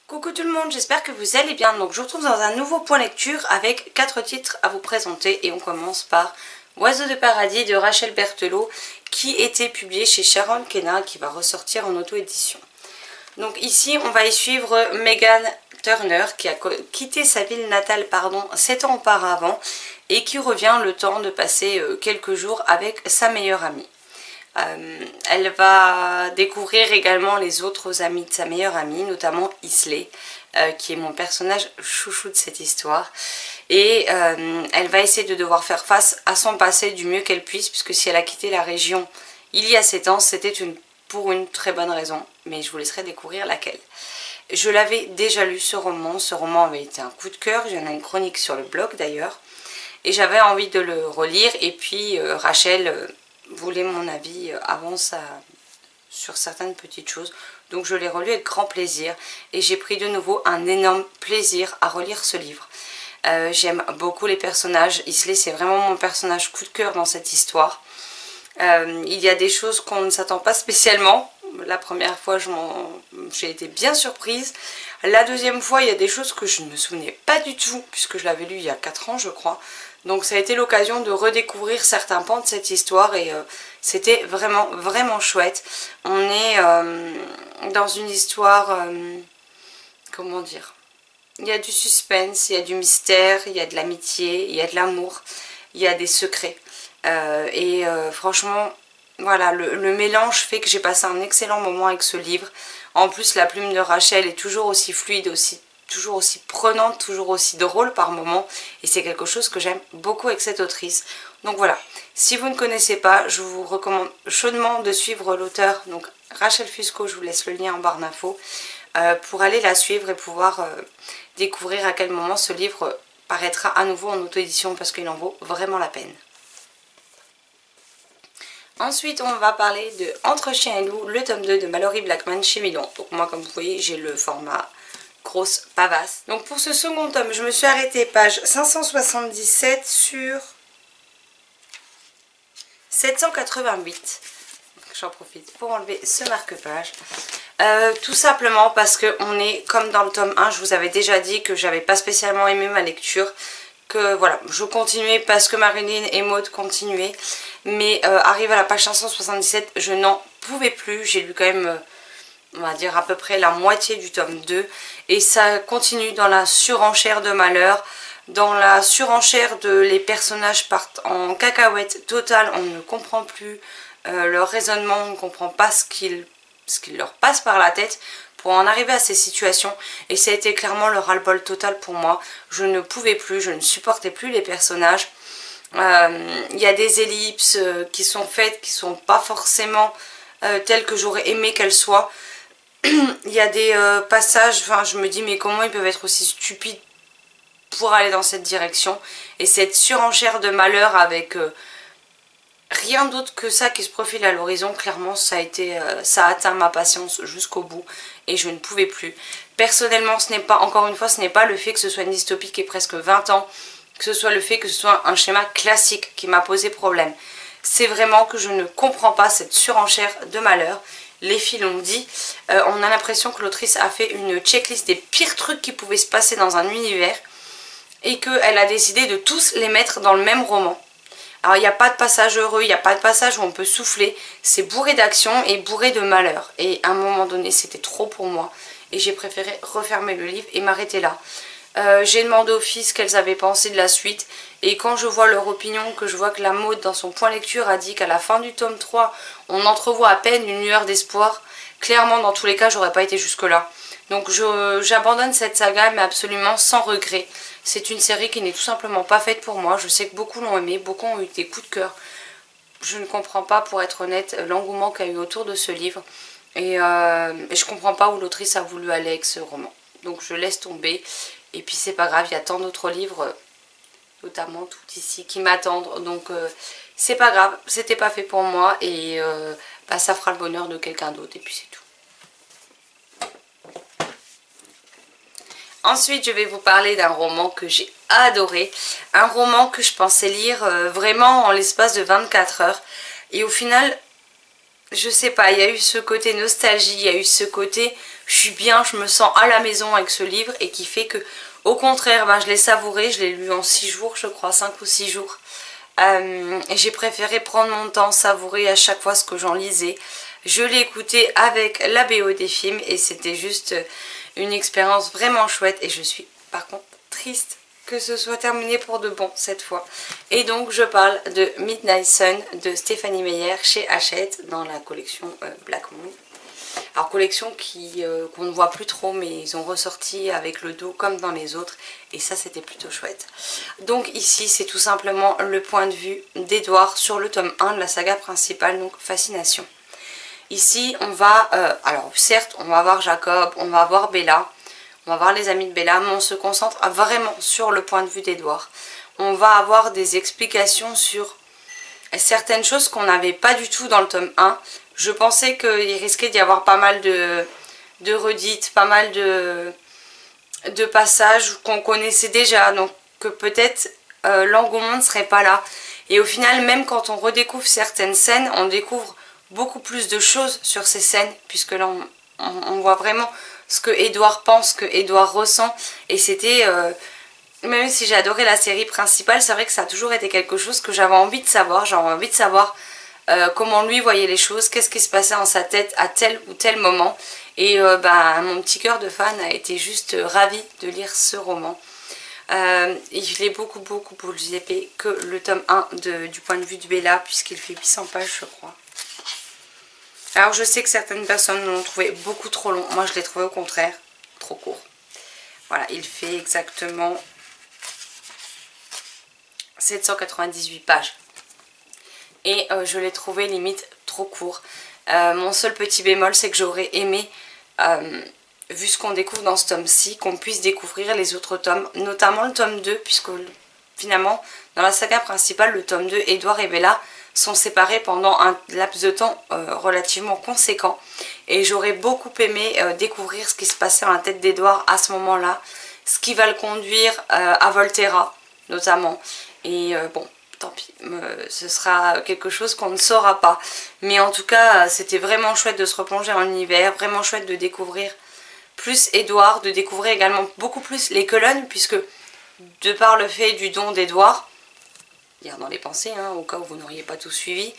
Coucou tout le monde, j'espère que vous allez bien. Donc je vous retrouve dans un nouveau point lecture avec 4 titres à vous présenter et on commence par Oiseaux de paradis de Rachel Berthelot qui était publié chez Sharon Kenna, qui va ressortir en auto-édition. Donc ici on va y suivre Megan Turner qui a quitté sa ville natale 7 ans auparavant et qui revient le temps de passer quelques jours avec sa meilleure amie. Elle va découvrir également les autres amis de sa meilleure amie, notamment Isley, qui est mon personnage chouchou de cette histoire. Et elle va essayer de devoir faire face à son passé du mieux qu'elle puisse, puisque si elle a quitté la région il y a 7 ans, c'était pour une très bonne raison, mais je vous laisserai découvrir laquelle. Je l'avais déjà lu ce roman avait été un coup de cœur, j'en ai une chronique sur le blog d'ailleurs, et j'avais envie de le relire, et puis Rachel voulait mon avis avant ça sur certaines petites choses, donc je l'ai relu avec grand plaisir et j'ai pris de nouveau un énorme plaisir à relire ce livre. J'aime beaucoup les personnages. Isley, c'est vraiment mon personnage coup de cœur dans cette histoire. Il y a des choses qu'on ne s'attend pas spécialement. La première fois j'ai été bien surprise. La deuxième fois il y a des choses que je ne me souvenais pas du tout, puisque je l'avais lu il y a 4 ans je crois. Donc ça a été l'occasion de redécouvrir certains pans de cette histoire et c'était vraiment vraiment chouette. On est dans une histoire, comment dire, il y a du suspense, il y a du mystère, il y a de l'amitié, il y a de l'amour, il y a des secrets. Franchement, voilà, le mélange fait que j'ai passé un excellent moment avec ce livre. En plus, la plume de Rachel est toujours aussi fluide, toujours aussi prenante, toujours aussi drôle par moments. Et c'est quelque chose que j'aime beaucoup avec cette autrice. Donc voilà, si vous ne connaissez pas, je vous recommande chaudement de suivre l'auteur, donc Rachel Fusco, je vous laisse le lien en barre d'infos, pour aller la suivre et pouvoir découvrir à quel moment ce livre paraîtra à nouveau en auto-édition, parce qu'il en vaut vraiment la peine. Ensuite, on va parler de Entre chien et loup, le tome 2 de Malory Blackman chez Milan. Donc moi, comme vous voyez, j'ai le format grosse pavasse. Donc pour ce second tome, je me suis arrêtée page 577 sur 788. J'en profite pour enlever ce marque-page. Tout simplement parce que on est comme dans le tome 1, je vous avais déjà dit que j'avais pas spécialement aimé ma lecture. Que voilà, je continuais parce que Marilyn et Maud continuaient, mais arrivé à la page 577, je n'en pouvais plus. J'ai lu quand même, on va dire à peu près la moitié du tome 2, et ça continue dans la surenchère de malheur, dans la surenchère de les personnages partent en cacahuète totale, on ne comprend plus leur raisonnement, on ne comprend pas ce qu'il leur passe par la tête pour en arriver à ces situations, et ça a été clairement le ras-le-bol total pour moi. Je ne pouvais plus, je ne supportais plus les personnages. Il y a des ellipses qui sont faites, qui sont pas forcément telles que j'aurais aimé qu'elles soient. Il y a des passages, enfin je me dis mais comment ils peuvent être aussi stupides pour aller dans cette direction, et cette surenchère de malheur avec rien d'autre que ça qui se profile à l'horizon. Clairement ça a atteint ma patience jusqu'au bout et je ne pouvais plus. Personnellement, ce n'est pas, encore une fois, ce n'est pas le fait que ce soit une dystopie qui ait presque 20 ans, que ce soit le fait que ce soit un schéma classique qui m'a posé problème. C'est vraiment que je ne comprends pas cette surenchère de malheur. Les filles l'ont dit, on a l'impression que l'autrice a fait une checklist des pires trucs qui pouvaient se passer dans un univers et qu'elle a décidé de tous les mettre dans le même roman. Alors il n'y a pas de passage heureux, il n'y a pas de passage où on peut souffler, c'est bourré d'action et bourré de malheur. Et à un moment donné c'était trop pour moi et j'ai préféré refermer le livre et m'arrêter là. J'ai demandé aux filles ce qu'elles avaient pensé de la suite, et quand je vois leur opinion, que je vois que la Maud dans son point lecture a dit qu'à la fin du tome 3 on entrevoit à peine une lueur d'espoir, clairement dans tous les cas j'aurais pas été jusque là. Donc j'abandonne cette saga, mais absolument sans regret. C'est une série qui n'est tout simplement pas faite pour moi. Je sais que beaucoup l'ont aimé, beaucoup ont eu des coups de cœur. Je ne comprends pas, pour être honnête, l'engouement qu'il y a eu autour de ce livre. Et je comprends pas où l'autrice a voulu aller avec ce roman. Donc je laisse tomber. Et puis c'est pas grave, il y a tant d'autres livres, notamment tout ici, qui m'attendent. Donc c'est pas grave, c'était pas fait pour moi. Et ça fera le bonheur de quelqu'un d'autre. Et puis c'est tout. Ensuite, je vais vous parler d'un roman que j'ai adoré. Un roman que je pensais lire vraiment en l'espace de 24 heures. Et au final, je sais pas, il y a eu ce côté nostalgie, il y a eu ce côté je suis bien, je me sens à la maison avec ce livre et qui fait que au contraire ben, je l'ai savouré, je l'ai lu en 6 jours je crois, 5 ou 6 jours. Et j'ai préféré prendre mon temps, savourer à chaque fois ce que j'en lisais. Je l'ai écouté avec la BO des films et c'était juste une expérience vraiment chouette et je suis par contre triste que ce soit terminé pour de bon cette fois. Et donc je parle de Midnight Sun de Stephanie Meyer chez Hachette dans la collection Black Moon. Alors collection qu'on ne voit plus trop mais ils ont ressorti avec le dos comme dans les autres et ça c'était plutôt chouette. Donc ici c'est tout simplement le point de vue d'Edward sur le tome 1 de la saga principale, donc Fascination. Ici on va, alors certes on va voir Jacob, on va voir Bella, on va voir les amis de Bella, mais on se concentre vraiment sur le point de vue d'Edward. On va avoir des explications sur certaines choses qu'on n'avait pas du tout dans le tome 1. Je pensais qu'il risquait d'y avoir pas mal de redites, pas mal de passages qu'on connaissait déjà, donc que peut-être l'engouement ne serait pas là. Et au final, même quand on redécouvre certaines scènes, on découvre beaucoup plus de choses sur ces scènes, puisque là on voit vraiment ce que Edward pense, ce que Edward ressent, et c'était... même si j'ai adoré la série principale, c'est vrai que ça a toujours été quelque chose que j'avais envie de savoir. J'avais envie de savoir comment lui voyait les choses, qu'est-ce qui se passait dans sa tête à tel ou tel moment. Et mon petit cœur de fan a été juste ravi de lire ce roman. Et je l'ai beaucoup plus épais que le tome 1 du point de vue de Bella, puisqu'il fait 800 pages je crois. Alors je sais que certaines personnes l'ont trouvé beaucoup trop long, moi je l'ai trouvé au contraire trop court. Voilà, il fait exactement 798 pages. Et je l'ai trouvé limite trop court. Mon seul petit bémol, c'est que j'aurais aimé, vu ce qu'on découvre dans ce tome-ci, qu'on puisse découvrir les autres tomes, notamment le tome 2, puisque finalement, dans la saga principale, le tome 2, Edward et Bella sont séparés pendant un laps de temps relativement conséquent. Et j'aurais beaucoup aimé découvrir ce qui se passait dans la tête d'Edward à ce moment-là, ce qui va le conduire à Volterra, notamment. Et bon, tant pis, ce sera quelque chose qu'on ne saura pas. Mais en tout cas, c'était vraiment chouette de se replonger dans l'univers, vraiment chouette de découvrir plus Edward, de découvrir également beaucoup plus les colonnes, puisque de par le fait du don d'Edward, lire dans les pensées, hein, au cas où vous n'auriez pas tout suivi,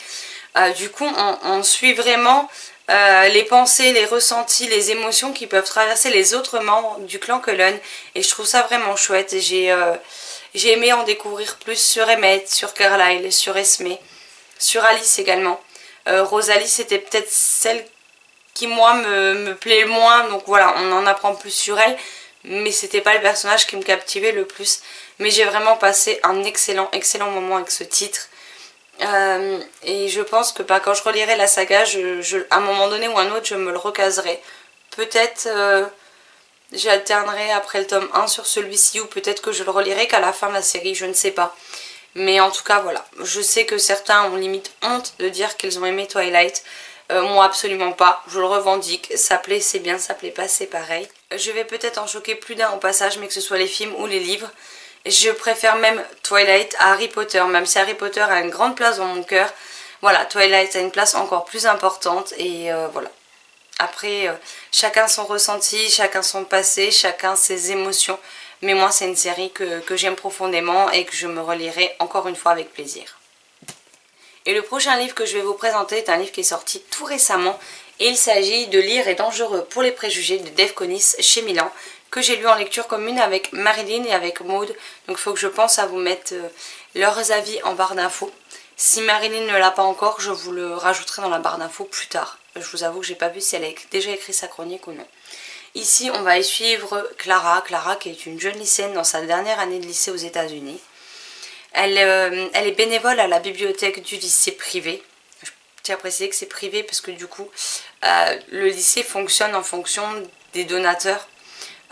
du coup on suit vraiment les pensées, les ressentis, les émotions qui peuvent traverser les autres membres du clan Cullen, et je trouve ça vraiment chouette. J'ai aimé en découvrir plus sur Emmett, sur Carlyle, sur Esme, sur Alice également. Rosalie c'était peut-être celle qui moi me plaît moins, donc voilà, on en apprend plus sur elle, mais c'était pas le personnage qui me captivait le plus. Mais j'ai vraiment passé un excellent moment avec ce titre. Et je pense que quand je relirai la saga, à un moment donné ou un autre, je me le recaserai. Peut-être j'alternerai après le tome 1 sur celui-ci, ou peut-être que je le relirai qu'à la fin de la série, je ne sais pas. Mais en tout cas, voilà. Je sais que certains ont limite honte de dire qu'ils ont aimé Twilight. Moi, absolument pas. Je le revendique. Ça plaît, c'est bien. Ça plaît pas, c'est pareil. Je vais peut-être en choquer plus d'un au passage, mais que ce soit les films ou les livres. Je préfère même Twilight à Harry Potter, même si Harry Potter a une grande place dans mon cœur. Voilà, Twilight a une place encore plus importante et voilà. Après, chacun son ressenti, chacun son passé, chacun ses émotions. Mais moi, c'est une série que j'aime profondément et que je me relirai encore une fois avec plaisir. Et le prochain livre que je vais vous présenter est un livre qui est sorti tout récemment. Et il s'agit de Lire est dangereux pour les préjugés de Dave Connis chez Milan, que j'ai lu en lecture commune avec Marilyn et avec Maud. Donc il faut que je pense à vous mettre leurs avis en barre d'infos. Si Marilyn ne l'a pas encore, je vous le rajouterai dans la barre d'infos plus tard. Je vous avoue que j'ai pas vu si elle a déjà écrit sa chronique ou non. Ici, on va y suivre Clara. Clara qui est une jeune lycéenne dans sa dernière année de lycée aux États-Unis. Elle est bénévole à la bibliothèque du lycée privé. Je tiens à préciser que c'est privé parce que du coup, le lycée fonctionne en fonction des donateurs.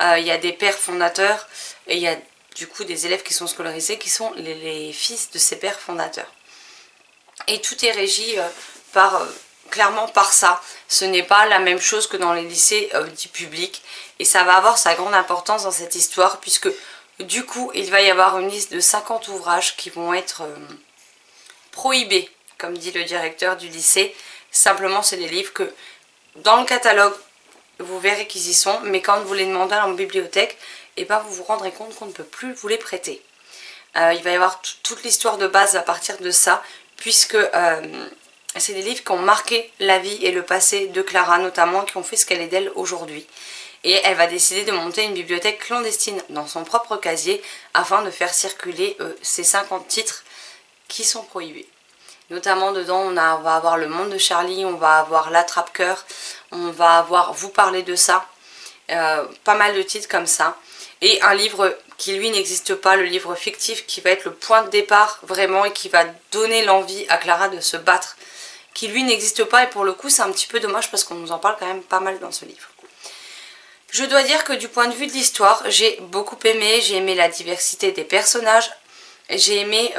Il y a des pères fondateurs et il y a du coup des élèves qui sont scolarisés qui sont les fils de ces pères fondateurs. Et tout est régi clairement par ça. Ce n'est pas la même chose que dans les lycées dits publics. Et ça va avoir sa grande importance dans cette histoire puisque du coup il va y avoir une liste de 50 ouvrages qui vont être prohibés, comme dit le directeur du lycée. Simplement c'est des livres que dans le catalogue vous verrez qu'ils y sont, mais quand vous les demandez en bibliothèque, et ben vous vous rendrez compte qu'on ne peut plus vous les prêter. Il va y avoir toute l'histoire de base à partir de ça, puisque c'est des livres qui ont marqué la vie et le passé de Clara notamment, qui ont fait ce qu'elle est d'elle aujourd'hui. Et elle va décider de monter une bibliothèque clandestine dans son propre casier afin de faire circuler ces 50 titres qui sont prohibés. Notamment dedans on va avoir Le Monde de Charlie, on va avoir L'Attrape-Cœur, on va avoir Vous parler de ça, pas mal de titres comme ça. Et un livre qui lui n'existe pas, le livre fictif qui va être le point de départ vraiment et qui va donner l'envie à Clara de se battre, qui lui n'existe pas et pour le coup c'est un petit peu dommage parce qu'on nous en parle quand même pas mal dans ce livre. Je dois dire que du point de vue de l'histoire, j'ai beaucoup aimé, j'ai aimé la diversité des personnages, j'ai aimé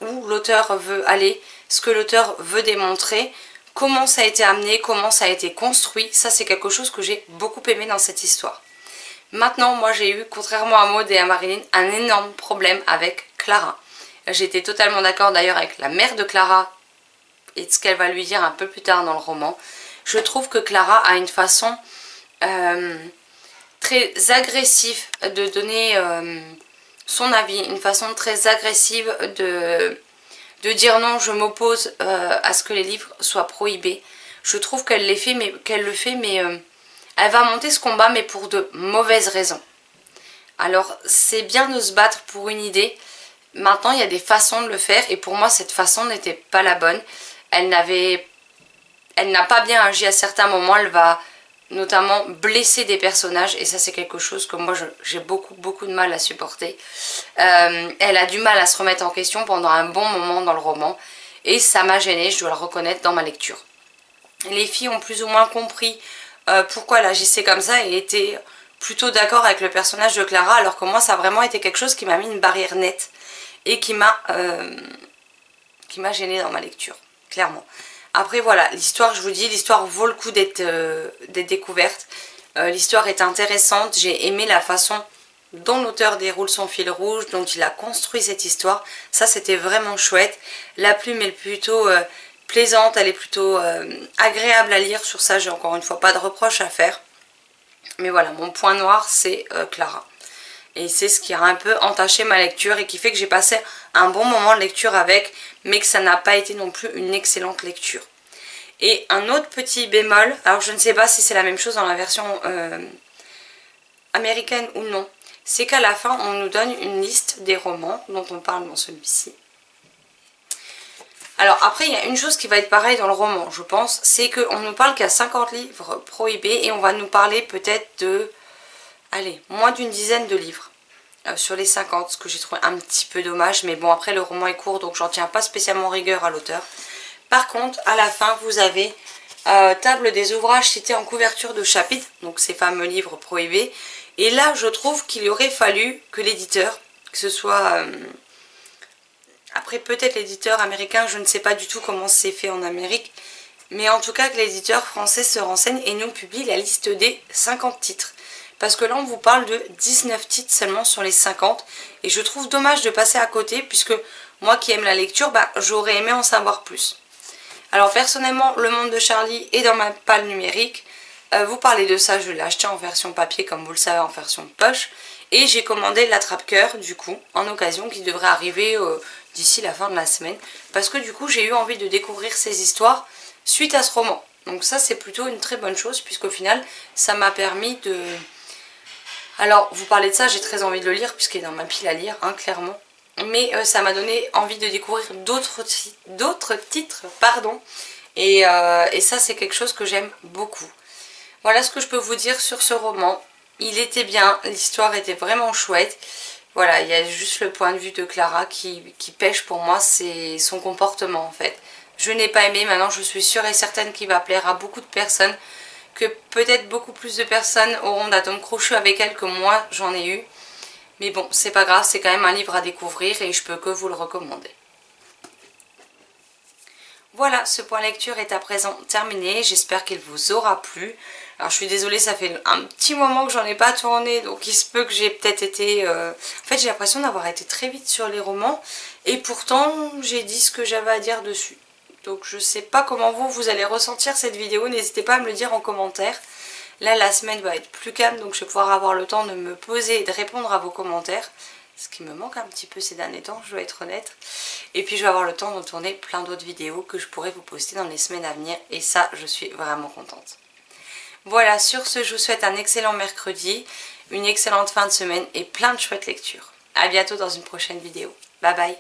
où l'auteur veut aller, ce que l'auteur veut démontrer, comment ça a été amené, comment ça a été construit, ça c'est quelque chose que j'ai beaucoup aimé dans cette histoire. Maintenant, moi j'ai eu, contrairement à Maud et à Marilyn, un énorme problème avec Clara. J'étais totalement d'accord d'ailleurs avec la mère de Clara et ce qu'elle va lui dire un peu plus tard dans le roman. Je trouve que Clara a une façon très agressive de donner son avis, une façon très agressive de dire non, je m'oppose à ce que les livres soient prohibés. Je trouve qu'elle le fait, mais elle va monter ce combat, mais pour de mauvaises raisons. Alors, c'est bien de se battre pour une idée. Maintenant, il y a des façons de le faire, et pour moi, cette façon n'était pas la bonne. Elle n'a pas bien agi à certains moments. Elle va notamment blesser des personnages, et ça, c'est quelque chose que moi, j'ai beaucoup de mal à supporter. Elle a du mal à se remettre en question pendant un bon moment dans le roman, et ça m'a gênée, je dois le reconnaître, dans ma lecture. Les filles ont plus ou moins compris pourquoi elle agissait comme ça et était plutôt d'accord avec le personnage de Clara, alors que moi ça a vraiment été quelque chose qui m'a mis une barrière nette et qui m'a gênée dans ma lecture, clairement. Après voilà, l'histoire, je vous dis, l'histoire vaut le coup d'être découverte. L'histoire est intéressante, j'ai aimé la façon dont l'auteur déroule son fil rouge, dont il a construit cette histoire, ça c'était vraiment chouette. La plume est plutôt plaisante, elle est plutôt agréable à lire, sur ça j'ai encore une fois pas de reproche à faire. Mais voilà, mon point noir c'est Clara. Et c'est ce qui a un peu entaché ma lecture et qui fait que j'ai passé un bon moment de lecture avec, mais que ça n'a pas été non plus une excellente lecture. Et un autre petit bémol, alors je ne sais pas si c'est la même chose dans la version américaine ou non, c'est qu'à la fin on nous donne une liste des romans dont on parle dans celui-ci. Alors après il y a une chose qui va être pareille dans le roman je pense, c'est qu'on nous parle qu'il y a 50 livres prohibés et on va nous parler peut-être de, allez, moins d'une dizaine de livres sur les 50, ce que j'ai trouvé un petit peu dommage, mais bon après le roman est court donc j'en tiens pas spécialement rigueur à l'auteur. Par contre à la fin vous avez table des ouvrages cités en couverture de chapitre, donc ces fameux livres prohibés, et là je trouve qu'il aurait fallu que l'éditeur, que ce soit... Après peut-être l'éditeur américain, je ne sais pas du tout comment c'est fait en Amérique, mais en tout cas que l'éditeur français se renseigne et nous publie la liste des 50 titres. Parce que là on vous parle de 19 titres seulement sur les 50 et je trouve dommage de passer à côté puisque moi qui aime la lecture, j'aurais aimé en savoir plus. Alors personnellement, Le Monde de Charlie est dans ma palle numérique. Vous parlez de ça, je l'ai acheté en version papier comme vous le savez, en version poche. Et j'ai commandé L'Attrape-Cœur du coup en occasion qui devrait arriver d'ici la fin de la semaine. Parce que du coup j'ai eu envie de découvrir ces histoires suite à ce roman. Donc ça c'est plutôt une très bonne chose puisqu'au final ça m'a permis de... Alors vous parlez de ça, j'ai très envie de le lire puisqu'il est dans ma pile à lire, hein, clairement. Mais ça m'a donné envie de découvrir d'autres titres, pardon. Et ça c'est quelque chose que j'aime beaucoup. Voilà ce que je peux vous dire sur ce roman. Il était bien, l'histoire était vraiment chouette. Voilà, il y a juste le point de vue de Clara qui pêche pour moi, c'est son comportement en fait. Je n'ai pas aimé, maintenant je suis sûre et certaine qu'il va plaire à beaucoup de personnes, que peut-être beaucoup plus de personnes auront d'atomes crochus avec elle que moi j'en ai eu. Mais bon, c'est pas grave, c'est quand même un livre à découvrir et je peux que vous le recommander. Voilà, ce point lecture est à présent terminé, j'espère qu'il vous aura plu. Alors je suis désolée, ça fait un petit moment que j'en ai pas tourné, donc il se peut que j'ai peut-être été... En fait j'ai l'impression d'avoir été très vite sur les romans, et pourtant j'ai dit ce que j'avais à dire dessus. Donc je sais pas comment vous allez ressentir cette vidéo, n'hésitez pas à me le dire en commentaire. Là la semaine va être plus calme, donc je vais pouvoir avoir le temps de me poser et de répondre à vos commentaires. Ce qui me manque un petit peu ces derniers temps, je dois être honnête. Et puis je vais avoir le temps de tourner plein d'autres vidéos que je pourrai vous poster dans les semaines à venir. Et ça, je suis vraiment contente. Voilà, sur ce, je vous souhaite un excellent mercredi, une excellente fin de semaine et plein de chouettes lectures. A bientôt dans une prochaine vidéo. Bye bye.